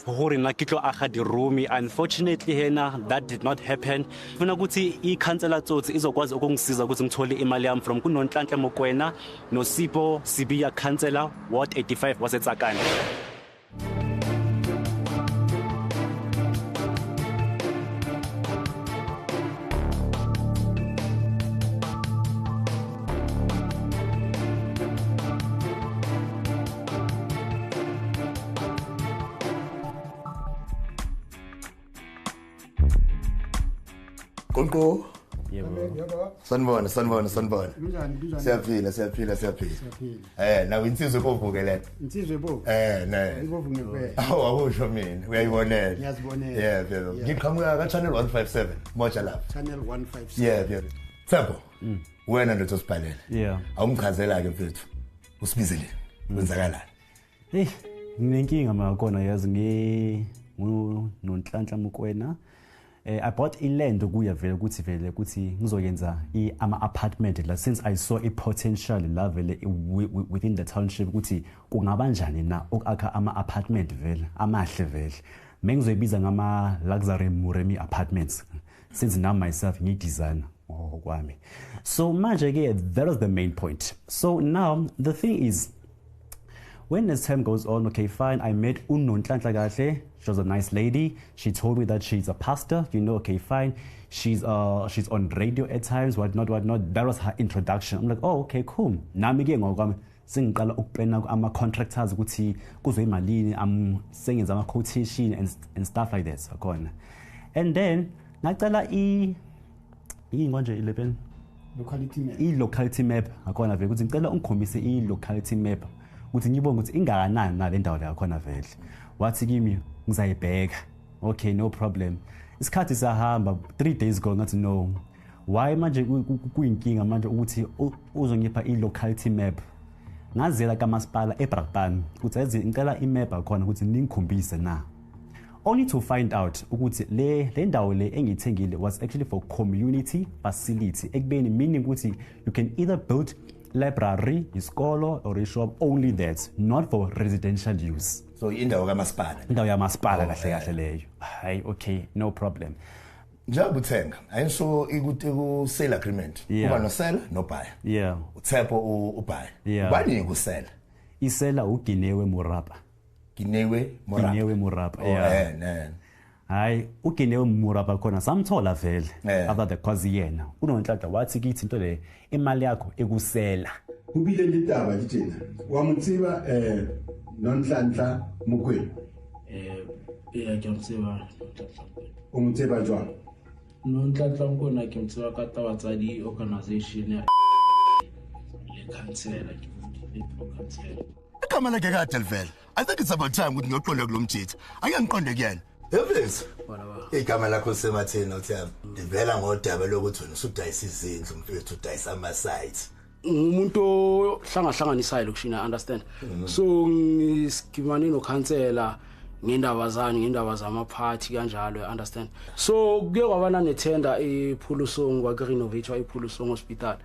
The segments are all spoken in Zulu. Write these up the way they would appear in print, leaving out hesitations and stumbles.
hore na kitlo aga di room. Unfortunately hena that did not happen. Funa ukuthi ikhansela tsotsi izokwazi ukungisiza ukuthi ngithole imali yami from kuNonhlanhla Mokoena noSipho Sibiya Councillor Ward 85 waseTsakane. Konko. Yebo. Sanibona. Kunjani? Siyaphila. Nawe insizwe bovuke lena. Insizwe bo? Ne. Ibovu ngempela. Awusho mina, uyayibonela. Ngiyazibonela. Yebo. Ngiqhamuka ka channel 157, Moja lapha. Channel 157. Yebo. Thabo. Wena ndothi usibhalele. Yeah. Awumchazela ke mfethu. Usibizele. Kwenzakalani? Hey, nginenkinga makona yazi ngiNonhlanhla Mokoena. I bought land ukuya vele ukuthi ngizoyenza ama apartment la, since I saw a potential la vele within the township ukuthi kungaba njani na ukakha ama apartment vele amahle vele. Mengizoyibiza ngama luxury Muremi apartments since now myself ngidesign kwami. So manje ke that was the main point. So now the thing is, when as time goes on, okay, fine, I met Nonhlanhla kahle. She was a nice lady. She told me that she's a pastor, okay, fine. She's on radio at times, whatnot. That was her introduction. I'm like, oh, okay, cool. Nami ke ngokwami sengiqala ukuplana ama contractors ukuthi kuzwe imalini, I'm singing ama quotation and stuff like that. Akona. And then ngacala ngonje 11 locality map akona vele ukuthi ngicela ungikhombise locality map ukuthi ngibone ukuthi ingakanani na le ndawo la khona vele. Wathi kimi ngizayibheka. Okay, no problem. Isikhathi sahamba 3 days ago ngathi no. Why manje kuyinkinga manje ukuthi uzongipha locality map. Ngazela kaMasipala eBrakpan ukuthi azi ngicela imap akhona ukuthi ningikhombise na. Only to find out ukuthi le ndawo le engithengile was actually for community facility. Ekubeni meaning ukuthi you can either build library, iskolo or a shop, only that, not for residential use. So indawo kaMasipala. Indawo yaMasipala kahle leyo. Hayi, okay, no problem. Njengoba uthenga, ayisho ikuthi ku sale agreement. Kuba no sell no buy. Yeah. Uthepho ubuy. Yeah. Bani kusela? Isela uGinewe Murapa. Ginewe Murapa. Yeah. Hayi, uGinewe Murapa khona samthola vele after the cause yena. uNonhlanhla wathi kithi into le imali yakho ekusela. Ubile litaba litshena. Wamutsiba Nonhlanhla Mokoena. Ngiyamtsiba. Umutsiba jwang? Nonhlanhla Mokoena ke mtsiba ka tabatsadi organization ya le councillor Igama lakhe kade livela. I think it's about time ukuthi ngiyoqonda kulomthetho. Ake ngiqonde kuyena. Yefethu. Igama lakho sematheni uThabo. Livela ngodaba lokuthi wena usudayisa izindlu mfethu udayisa ama sites. Umuntu ohlangahlanganisayo lokushina understand. So ngiskimane no councillor ngendaba zama party kanjalo understand. So kuke kwabana netender ePhulusong kwa renovate iPhulusong hospital.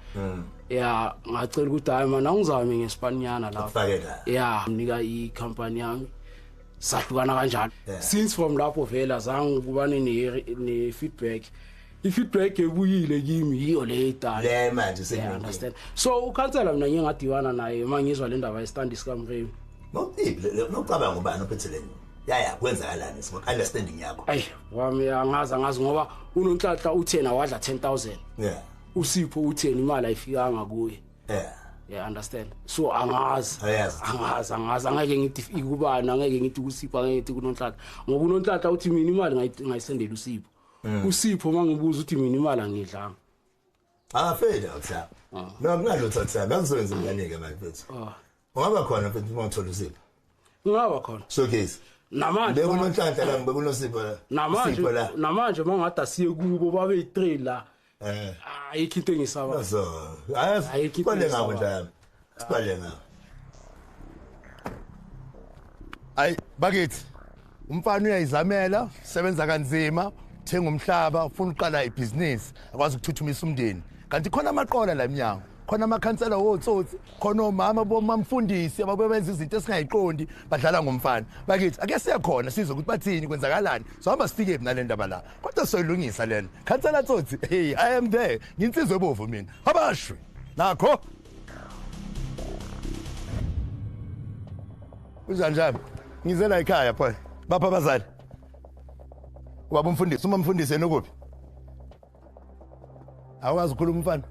Yeah, ngacela ukuthi hayi mana ngizame ngesipanyana lapha. Yeah, ngika icompany yami. Sahlukana kanjalo. Since from lapho vela zangu kubane ne feedback. I-feedback ebuyile kimi yiyo le idala. Le manje understand. So ukhansela mina ngingadiwana naye mangizwa le ndaba yestand iskamremi. Nocabanga ubani ophetheleni. Yaya kwenzakalani simo understanding yakho. Ayi, wami angazi ngoba uNonhlanhla uthena wadla 10,000. Yeah. uSipho uthena imali ayifikanga kuye. Yeah, understand. So angazi angeke ngithi ikubani, angeke ngithi kuSipho, angeke ngithi kuNonhlanhla ngoba uNonhlanhla uthi mina imali ngayisendela uSipho. uSipho mangibuza uthi mina imali angidlanga. Feda uthaba. No ngalutho uthaba akuzowenza ingane ke manje. Ungaba khona mfethu uma uthola uSipho. Ngaba khona. Showcase. Namanje bekuNonhlanhla la bekunoSipho la. Namanje mangada siye kubo babe yi3 la. Ayikho into engisaba. So, ayikho ngabo njalo. Sibale ngabo. Ay, bakithi. Umfana uyayizamela, sebenza kanzima, thenga umhlaba, ufuna uqala ibusiness, akwazi ukuthuthumisa umndeni. Kanti khona amaqola la eminyango. khona amakhansela wotsotsi khona omama bomamfundisi ababenza izinto esingayiqondi badlala ngomfana bakithi ake siyakhona sizwe ukuthi bathini kwenzakalani so hamba sifike nale ndaba la kodwa soyilungisa lena khansela tsotsi hey I am there nginsizwe bovu mina abashwe nakho uzanjani ngizela ekhaya phela bapha abazali ubaba umfundisi umamfundisi enokuphi awazi ukukhuluma umfana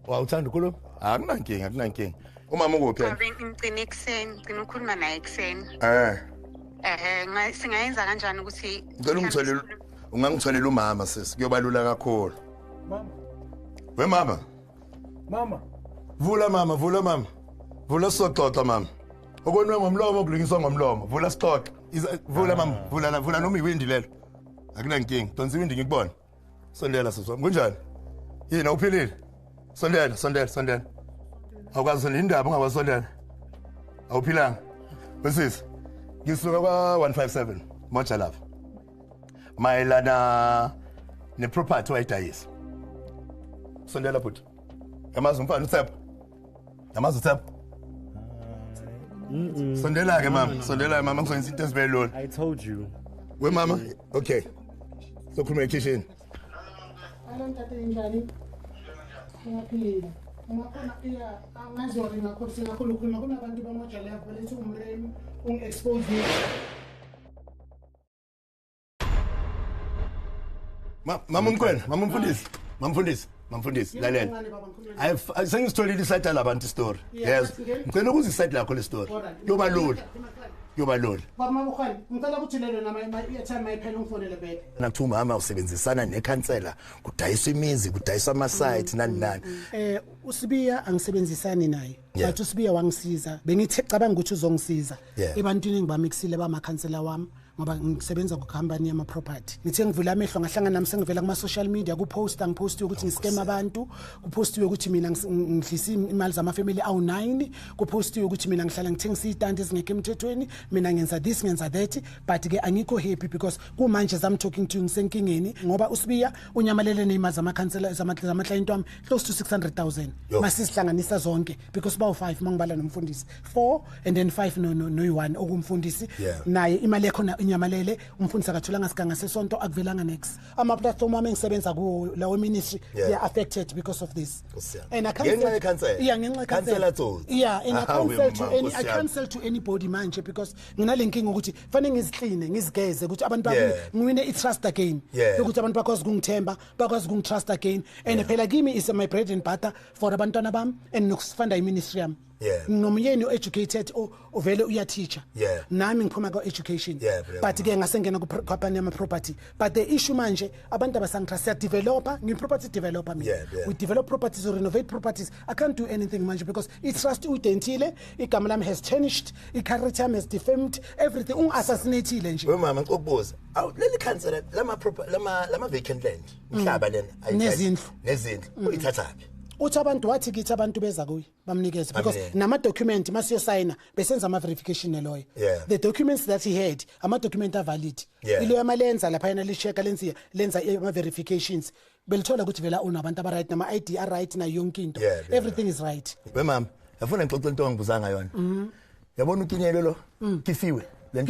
wawuthanda ukukhuluma akunankinga umama ukuphi yena ngicina ekseni ngicina ukukhuluma naye ekseni singayenza kanjani ukuthi ngicela ungangitholela umama sisi kuyobalula kakhulu mama we mama vula soxoxa mama ukonwe ngomlomo kulungiswa ngomlomo vula sixoxa vula mama vula noma iwindi lelo akunankinga donsa iwindi ngikubona sondela sisi kunjani yena uphilile sondela awukazi indaba ungabasondela awuphilanga besisi ngisuka kwa 157 moja lapha mayelana neproperty wayidayisa sondela futhi yamazi umfana uThepha sondela ke mama ngizokwenza into ezibelona I told you we mama okay so khuluma kitchen alontate njani ngaphila ngakona iya angazori ngakhosi ngakhulukhuluma kunabantu bamoja lapho lethi umreni ungi-expose mama umkwena mamfundisi lalela sengizitholile isayita labantu story yes ngicela ukuze isayita lakho le story yoba lula kwamabukhali ngicela ukuthi lelo nama airtime mayiphela ungifonele back nakuthi umama usebenzisana nekhansela kudayiswa imizi kudayiswa ama-site nani usibiya angisebenzisani naye but usibiya wangisiza bengithi cabanga ukuthi uzongisiza ebantwini engibamixile bamakhansela wami ngoba ngisebenza ku-company yama-property ngithe ngivula amehlo ngahlangana nami sengivela kuma-social media kuposta ngipostiwe ukuthi ngiscam abantu kupostiwe ukuthi mina ngidlisa imali zamafamily awu-9 kupostiwe ukuthi mina ngihlala ngithengisa iy'tandi ezingekho emthethweni mina ngenza this ngenza that but-ke angikho happy because kumanje I'm talking to you ngisenkingeni ngoba usibiya unyamalele ney'mali zamakhansela zamaklayenti wami close to 600,000 masizihlanganisa zonke because bawu-5 mangibala nomfundisi 4 and then 5 no-1 okumfundisi naye imali yakhona inyamalele umfundisi akatholanga siganga sesonto akuvelanga next ama-platform wami engisebenza kuwo lawo ministry they are affected because of this and I cancel to anybody manje because nginale nkinga ukuthi fanele ngizikline ngizigeze ukuthi abantu bami ngiwine i-trust again ukuthi abantu bakwazi ukungithemba bakwazi ukungitrust again and phela kimi is my bread and butter for abantwana bami and nokusifanda iministry yami nomyeni o-educated ovele uyateacher nami ngiphuma kwa-education but-ke ngasengena ku-company yama-property but the issue manje abantu abasangitrust siyadevelopa ngiyi-property developer mina we develop properties or renovate properties I can't do anything manje because i-trust uyidentile igama lami has changed i-character yami has defamed everything ungi-assassinatile nje wemama ngikubuza leli khansela lama-vacant land umhlaba lena nezindlu uyithathaphi uthi abantu wathi kithi abantu beza kuye bamnikeze because nama-document masiyosayina besenza ama-verification neloya the documents that he had ama-document avalid iloya malenza laphayana lisheka lenza ama-verifications belithola ukuthi vela unabantu aba-right nama-ID a-right nayo yonke into everything is right wemama yafuna ngixoxe into ongibuzanga yona yabona ukinyelo lo kifiwe lo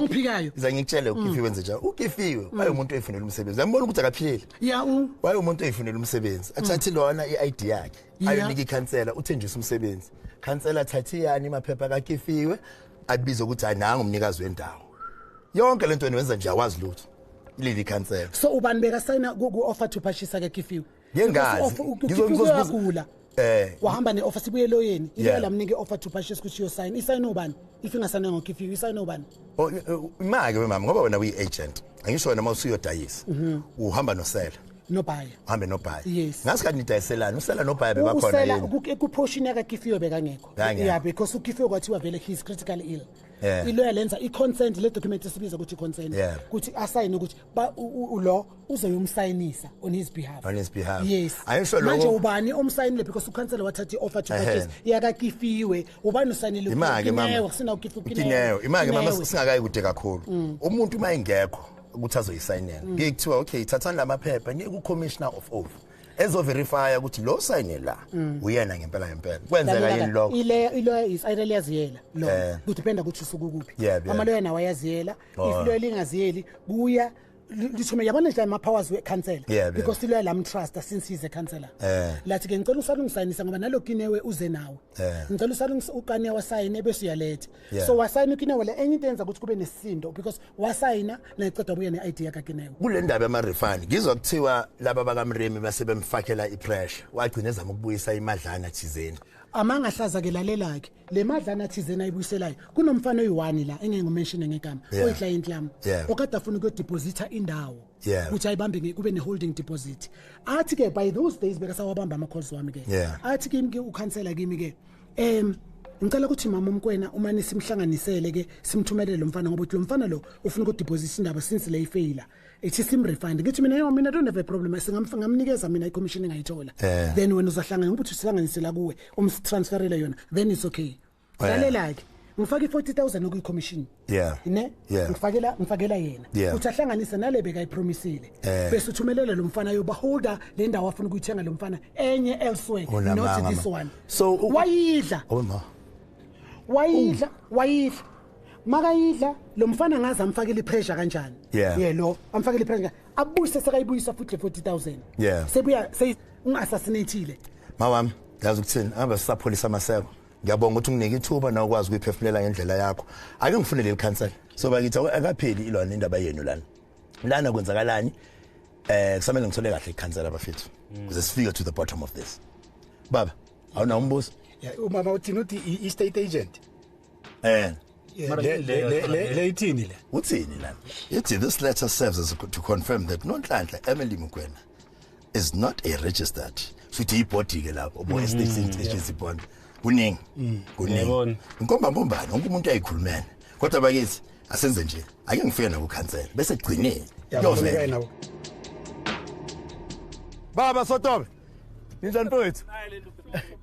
ngiphikayo iza ngikutshele ukifiwe enze njalo ukifiwe wayemuntu oyifunela umsebenzi yambona ukuthi akaphilile wayemuntu oyifunela umsebenzi athathi lona i-ID yakhe ayonika ikhansela uthenjisa umsebenzi khansela thathi yani imaphepha kakifiwe abiza ukuthi ananga umnikazi wendawo yonke lento wenza nje awazi lutho ilili khansela so ubani bekasayina ku-offer to purchase ke-kifiwe ngengazi ngizogula wahamba ne-offer sibuye loyeni iloya lamnike i-offer to purchase ukuthi uyosayina isayine ubani if ingasane ngokifiwe isayine ubani imake wemama ngoba wena uyi-agent angisho wena uma usuyodayisa uhamba nosela nobhaya uhambe nobhaya ngasikhathi nidayiselana usela nobhaya bebakhona yini kuportion yakakifiwe bekangekho because ukifiwe kwathiwa vele he is critically ill iloya lenza i-consent le document esibiza ukuthi i-consent ukuthi asayine ukuthi lo uzoyomsayinisa on his behalf yes manje ubani omsayinile because ukhansela wathatha i-offer to purchase yakakifiwe ubani usayinile ukineyo imake mama singakayi kude kakhulu umuntu uma engekho ukuthi azoyisayinela ngeke kuthiwa okay thathani lamaphepha niye ku-commissioner of oath ezoverify ukuthi lo sign la uyena ngempela kwenzeka yini lokho ile is either yaziyela lo kudependa ukuthi usuku kuphi amalawyer nawo yaziyela if lo lingaziyeli kuya lithume yabona nje ama powers we cancel because lo lam trust since he's a counselor lathi ke ngicela usalungisayinisa ngoba nalokinewe uze nawe ngicela usalungisa ukane wasayine bese uyaletha so wasayina ukinewe le enye into enza ukuthi kube nesisindo because wasayina na iceda buya ne ID yakhe kinewe kule ndaba yama refund ngizwa kuthiwa laba bakamremi basebemfakela ipressure wagcina ezama ukubuyisa imadlana thizeni amangahlaza ke lalelakhe le madlana thizeni ayibuyiselayo kunomfana oyi1 la engengomention ngegama oyiclient lami okade afuna ukudeposita indawo ukuthi ayibambe kube ne holding deposit athi ke by those days beka sawabamba ama calls wami ke athi kimi ke ukhansela kimi ke ngicela ukuthi mama umkwena uma nisimhlanganisele ke simthumelele lo mfana ngoba lo mfana lo ufuna ukudeposit indaba since le failure ethi sim refund ngithi mina I don't have a problem singamnikeza mina i-commission engayithola then wena uzahlangana ukuthi usihlanganisela kuwe umtransferele yona then it's okay lalela ke ngifaka i40,000 okuyi-commission ne ngifakela yena uthi ahlanganise nale bekayipromisile bese uthumelele lo mfana yobaholder le ndawo afuna ukuyithenga lo mfana enye elsewhere not this one so wayidla makayidla lo mfana ngaze amfakele ipressure kanjani lo amfakele ipressure abuyise sekayibuyisa futhi 40,000 sebuya ungassassinatile mawami yazi ukuthini aba sisapholisa amaseko ngiyabonga ukuthi unginike ithuba na ukwazi ukuyiphefumulela ngendlela yakho ake ngifune le cancel so bakithi akapheli ilona indaba yenu lana kwenzakalani kusamele ngithole kahle icancel abafethu ukuze sifike to the bottom of this baba awuna umbuzo umama uthini uthi i-state agent le ithini le uthini lana ithi this letter serves as to confirm that Nonhlanhla Emily Mukwena is not a registered futhi ibody ke lapho bo estate agency bond kuningi inkomba mbombani wonke umuntu ayikhulumene kodwa bakithi asenze nje ake ngifike na ku cancel bese gcine yovela baba Sotobe ninjani mfowethu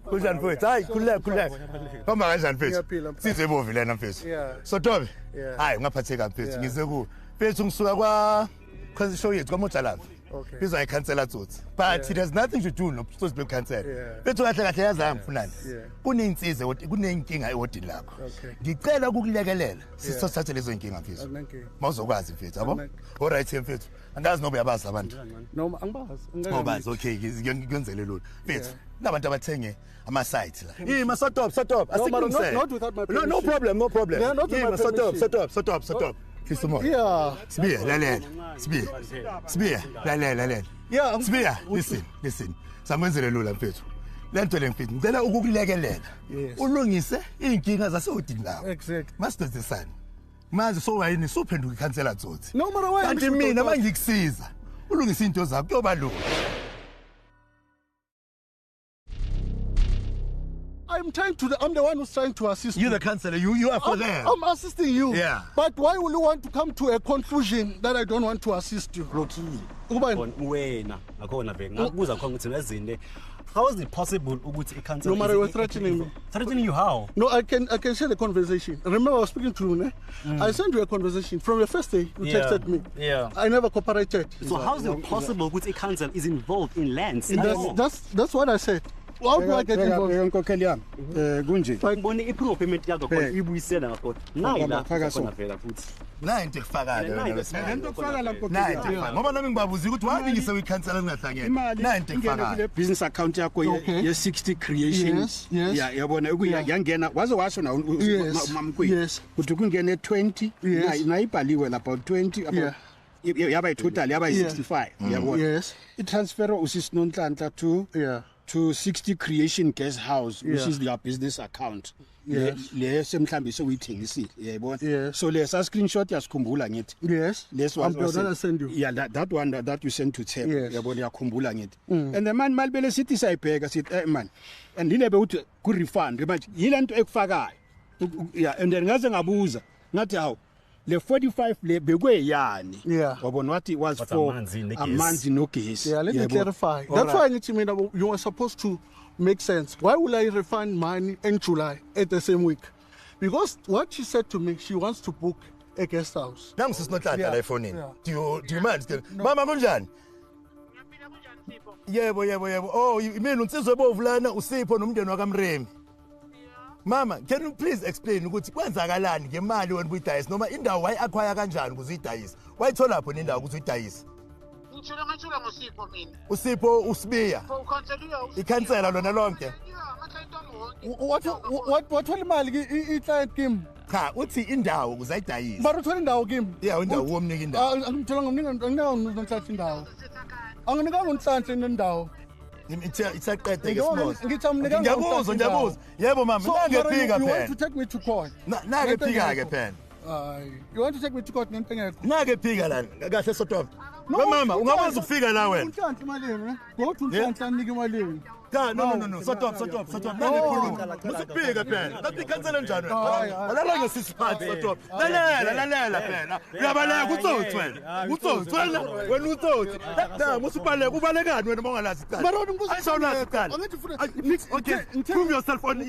kunjani mfowethu hayi khuleka hamba kanjani mfowethu size bovi lana mfowethu Sotobe hayi ungaphatheka mfowethu ngize ku mfowethu ngisuka kwa show yethu kwaModlalavu bizwa icancela tsotsi but it has nothing to do no supposed to be cancel bethu kahle yazami mfunani kuninsize kunenkinga ehodini lakho ngicela ukukulekelela sisothathe lezo inkinga mfethu mawuzokwazi mfethu yabo alright mfethu angazi nobe yabazi abantu noma angibazi ngobazi okay ngiyenzele lo mfethu labantu abathenge ama sites la stop not without my permission. no problem Yeah, not with my stop Kisimo Sibia lalela Sibia lalela Sibia listen samwenzele lula mfethu lento le mfethu ngicela ukukulekelela ulungise inkinga zasehodini lawo exactly masitozisana manje so wayini suphenduka ikhansela tsotsi no matter why kanti mina mangikusiza ulungise into zakho kuyoba lula I'm the one who's trying to assist you. The counselor, you are for them. I'm assisting you. Yeah. But why will you want to come to a conclusion that I don't want to assist you? Rocky. Wena akona vele ngakubuza khona ukuthi ezinde how is it possible ukuthi no matter you're threatening me. Threatening you how? No, I can share the conversation. Remember I was speaking to you, I sent you a conversation from the first day you texted me. Yeah. I never cooperated. So how is it possible ukuthi council is involved in lands? That's what I said. How do I get involved? Nkokheli yami kunje ngibone i-payment yakho khona ibuyisela ngakho nayi la khona vela futhi nayi into ekufakayo lento kufaka la nkokheli ngoba nami ngibabuza ukuthi wabikise uyikhansela lingahlangene nayi into ekufakayo business account yakho ye60 creation yabona yangena waze washo na mamkwini ukuthi kungene 20 nayibhaliwe lapha 20 yaba total yaba 65 yabona i-transfer usisi Nonhlanhla to 60 creation guest house which is their business account le semhlambi sewuyithengisile yayibona so lesa screenshot yasikhumbula ngithi this was that I send you that one that you sent to Tab yabona yakhumbula ngithi and the man malibele sithi sayibheka sithi man and lilebe uthi ku refund manje yilento ekufakayo and then ngaze ngabuza ngathi hawo le 45 le bekweyani wabona wathi was for amanzi nogesi let me clarify that's why I mean you were supposed to make sense why will I refund money in July at the same week because what she said to me she wants to book a guest house nangu sisinonhlanhla la efonini do you mind mama kunjani Yebo. Oh, imini unsizwe bovulana uSipho nomndeni wakamremi. Mama, can you please explain ukuthi kwenzakalani ngemali wena uyidayisa noma indawo wayi-acquire kanjani ukuze uyidayise? Wayithola lapho indawo ukuze uyidayise? Ngitshela ngosipho mina. uSipho usibiya. Ikhansela lona lonke. Wathola imali i-client kimi? Cha, uthi indawo ukuze ayidayise. Mara uthola indawo kimi? Yeah, indawo womnika indawo. Angithola ngomnika indawo. Anginika ngonhlanhla nendawo. Itsaqede ke small. Ngiyabuza. Yebo mama, nangephika phela. You want to take me to court? Nangephika ke phela. You want to take me to court ngento engekho? Nangephika lana, kahle sodwa. Mama, ungakwazi ukufika la wena. Unhlanhla imali ne? Go to unhlanhla nika imali. Cha, no. Stop. Nangekhuluma. Musipika phela. Kanti ikhansela njani wena? Walala ngesiphathi stop. Lalela phela. Uyabaleka utsotsi wena. Utsotsi wena. Wena utsotsi. Da, musibaleka ubalekani wena mongalazi icala. Mara ngikuza ayisawulazi icala. Okay, prove yourself on.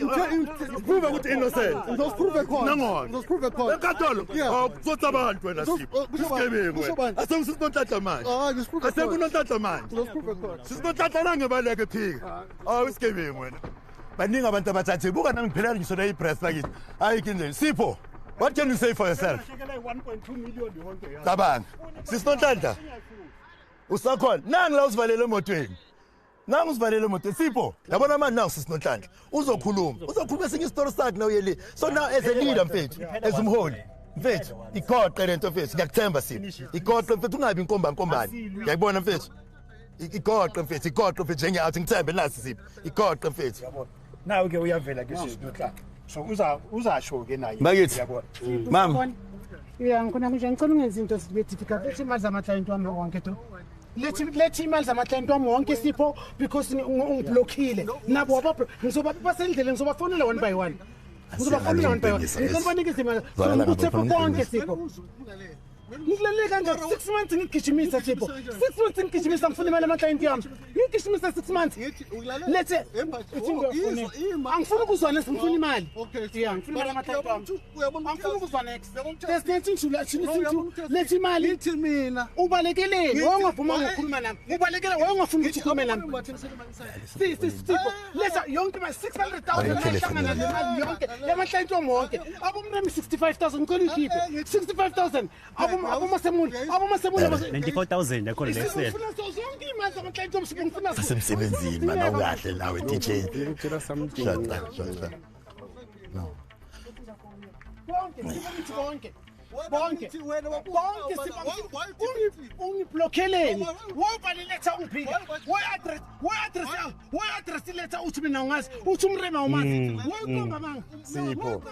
Prove ukuthi innocent. Ngizosprove ekhona. Ngizosprove ekhona. Enkantolo. Utsotsi abantu wena Sipho. Usigebengu wena. Asengisinontahla manje. Asenkunontatha manje. Ngizosprove ekhona. Sisinontahla nangebaleke phika. Oh, isikebeni wena. Baningi abantu abathathe buka nangiphelele ngisona ipress lakithi. Hayi kindle. Sipho, what can you say for yourself? 1.2 million yonke. Cabanga. Sisinontahla. Usakhona. Nangi la usivalele emotweni. Nangi usivalele emotweni. Sipho, yabona manje nangi sisinontahla. Uzokhuluma esinye istory sakhe nawe yeli. So now as a leader mfethu, as umholi. Mfethu, iqoqe lento mfethu. Ngiyakuthemba Sipho. Iqoqe mfethu ungabi inkombani. Ngiyayibona mfethu. Iqoqe mfethu njengathi ngithembe nasi Sipho. Iqoqe mfethu. Nawe ke uyavela ke sisinohlaka. So uzasho ke naye. Bakithi. Mama. Yeah, ngikona nje ngicela ungenza into sibe difficult. Lethi imali zama-client wami wonke to. Lethi imali zama-client wami wonke Sipho because ungiblockile. Nabo basendleleni ngizobafonela one by one. Ngizobafonela one by one. Ngizonibanikeza imali. Ngikuthe konke Sipho. Ngilele kanje 6 months ngigijimisa Sipho. 6 months ngigijimisa ngifuna imali ama-client yami. Ngigijimisa 6 months. Lethe angifuni ukuzwana ngifuna imali. Yeah, ngifuna imali ama-client wami. Angifuni ukuzwa next. There's nothing to lethe imali ithi mina. Ubalekeleni, wangavuma ngokukhuluma nami. Ubalekele wangafuni ukuthi ukhulume nami. Sipho, letha yonke ma 600,000 nahlangana nemali yonke. Yama-client wami wonke. Abomremi 65,000 ngicela uyikhiphe. 65,000. Abomasemuli 94,000 yakhona lesele. Sasemsebenzini mana ukahle nawe DJ. No. Bonke ungiblokeleni wobaleletha ungiphika address letter uthi mina ungazi uthi umrema umazi woyikomba manga Sipho.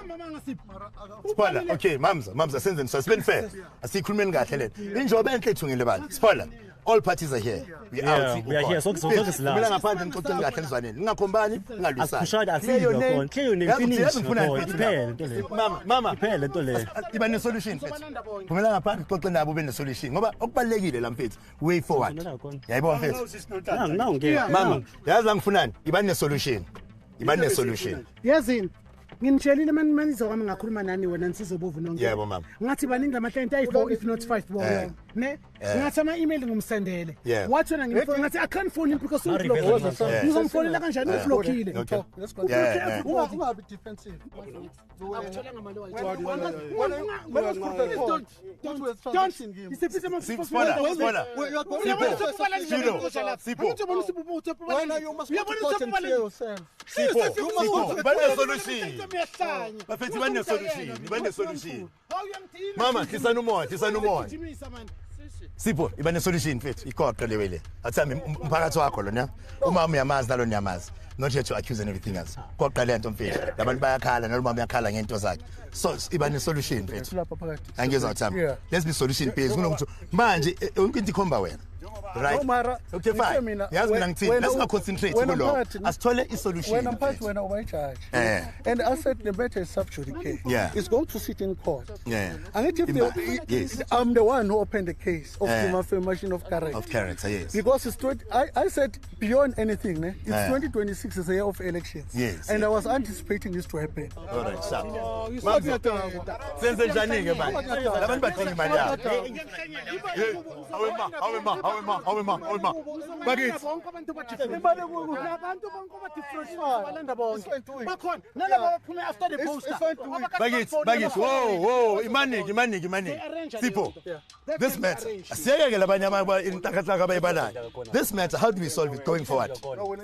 Spoiler. Okay, mamza senzeni so spend fair. Asikhulumeni kahle lena. Injoba enhle ethungile bani. Spoiler. All parties are here. We are here. So silapha. Mina ngaphandle ngicocela kahle elizwaneni. Ngingakhombani, ngingalisana. Akushada asizo khona. Clear nefinish. Mama. Iphele into le. Iba ne solution mfethu. Phumela ngaphandle xoxe nabo bene solution ngoba okubalekile la mfethu way forward. Yayibona mfethu. Ngeke. Mama, yazi ngifunani? Iba ne solution. Yazini nginitshelile manje izokwami ngakhuluma nani wena nsizobovu nonke. Yebo mama. Ngathi baningi ama-client ayi-4 if not 5 bona. Ne? Ngathi ama-email ngumsendele. Wathi wena ngimfona ngathi I can't phone him because ungiblockile. Ngizomfonela kanjani ungiblockile? Ungabi defensive. Bafethi bane solution. Mama, hlisa umoya. Sipho, iba ne solution mfethu. Iqoqe lewele. Athami umphakathi wakho lona. Uma uyamazi nalo niyamazi. Not here to accuse and everything else. Qoqa lento mfethu. Labantu bayakhala noma bayakhala ngento zakhe. So iba ne solution mfethu. Angizwa uthami. Let's be solution based. Kunokuthi manje yonke into ikhomba wena. Right. Okay fine. Yazi mina ngithini? Let's not concentrate kuloko. Asithole isolution. When I'm part when I charge. And I said the matter is sub judice. Yeah. It's going to sit in court. Yeah. And if I'm the one who opened the case of defamation of character. Of character, yes. Because it's I said beyond anything, it's 2026 is a year of elections. Yes. And I was anticipating this to happen. All right, stop. Senze njani ke manje? Labantu badinga imali yabo. awema. Bakithi. Abantu bonke ba-differential balanda bonke. Bakhona nalabo baphume after the poster. Bakithi. Whoa, imaniki. Sipho. This matter. Asiyeke labanye ama intakataka abayibalayo. This matter, how do we solve it going forward?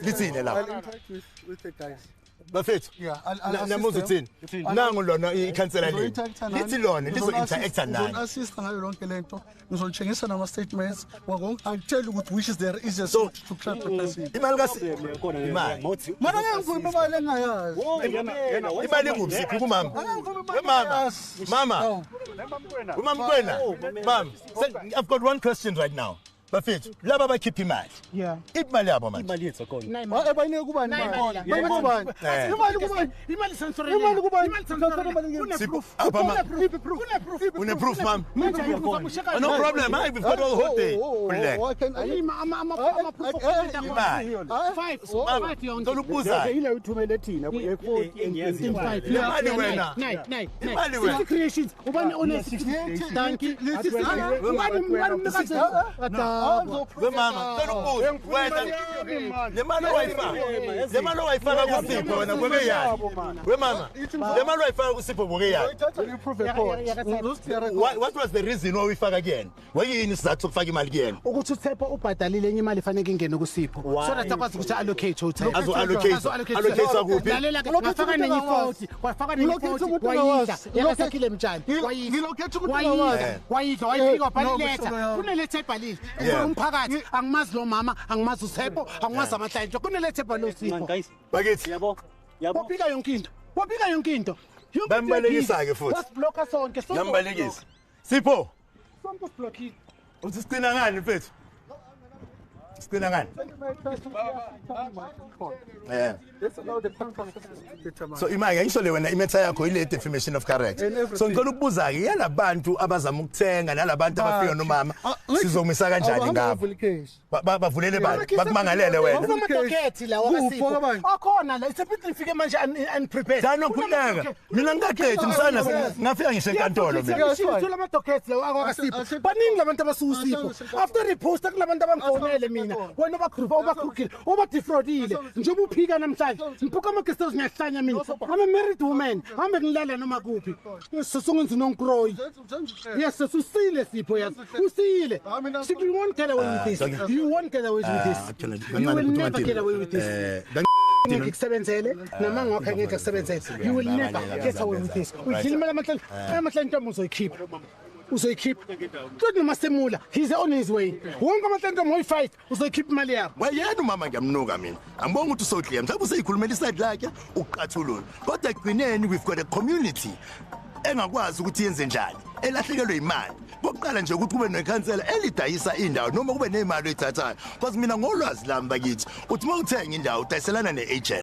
Lithini la? I'll interact with the guys. Bafethu. Yeah, I'll namuzi uthini? Nangu lona ikhansela leni. Lithi lona lizo-interacta nani. Assist ngayo lonke lento. Ngizolitshengisa nama statements. I'll tell you which is the easiest to track the person. Imali imali. Mana ngiyangivuma imali engayazi. Imali kuphi siphi kumama? Mama. Mama, I've got one question right now. Bafethu, laba bakhipha imali. Yeah. Imali yabo manje. Imali yethu khona. Ebayinike kubani imali? Imali kubani? Imali sensory. Imali kubani? Une proof, ma'am. No problem, we've got all whole day. What was the reason why we faka again? Why you isizathu sokufaka imali again? Ukuthi uThepho ubhadalile enye imali fanele ingene kuSipho. So that akwazi ukuthi allocate uThepho. Allocate kuphi? Lalela ke wafaka nenye iphoti, wayidla. Yakasakhile mtshani. Wayidla wayifika wabhalileta. Kunelethe ebhalile. Umphakathi angimazi lo mama, angimazi uThepho, angimazi amahlanjwa. Kunelethe ebhalile uSipho. Bakithi. Yabo. Wabika yonke into. Bambalekisa ke futhi. Wasibloka sonke. Yambalekisa. Sipho. Sonke siblockile. Usicina ngani mfethu? Sicina ngani? Yeah. So imake ngisho le wena imetha yakho ile defamation of character. So ngicela ukubuza ke yalabantu abazama ukuthenga nalabantu abafika nomama sizomisa kanjani ngabo? Bavulele abantu bakumangalele wena. Amadokethi la wakasipho. Akhona la isephithi ifike manje unprepared. Dano khuleka. Mina ngakhethi msana ngafika ngisho enkantolo mina. Sithola amadokethi la wakasipho. Baningi labantu abasuusipho. After repost kulabantu abangifonele mina. Wena obakhrukhile, obadifraudile. Njengoba uphika namhlanje. Ngiphuka amagestos ngiyahlanya mina. I'm a married woman. Hambe ngilala noma kuphi. Sesongenzi nonkroyi. Yes, usile Sipho yes. Usile. You won't get away with this. You won't get away with this. You will never get away with this. Ngikusebenzele nama ngakho ngeke kusebenzele. You will never get away with this. Ukhuluma amahlanhla ntombi uzoyikhipha. Kodwa masemula he's on his way. Wonke amahlanhla moyi5 uzoyikhipha imali yakho. Wayena umama ngiyamnuka mina. Angibonga ukuthi usoclear. Mhlawumbe useyikhulumela iside lakhe uqathulule. Kodwa egcineni we've got a community engakwazi ukuthi yenze njani. Elahlekelwe imali. Bokuqala nje ukuthi kube nekhansela elidayisa indawo noma kube nemali oyithathayo. Because mina ngolwazi lami bakithi uthi uma uthenga indawo udayiselana neagent.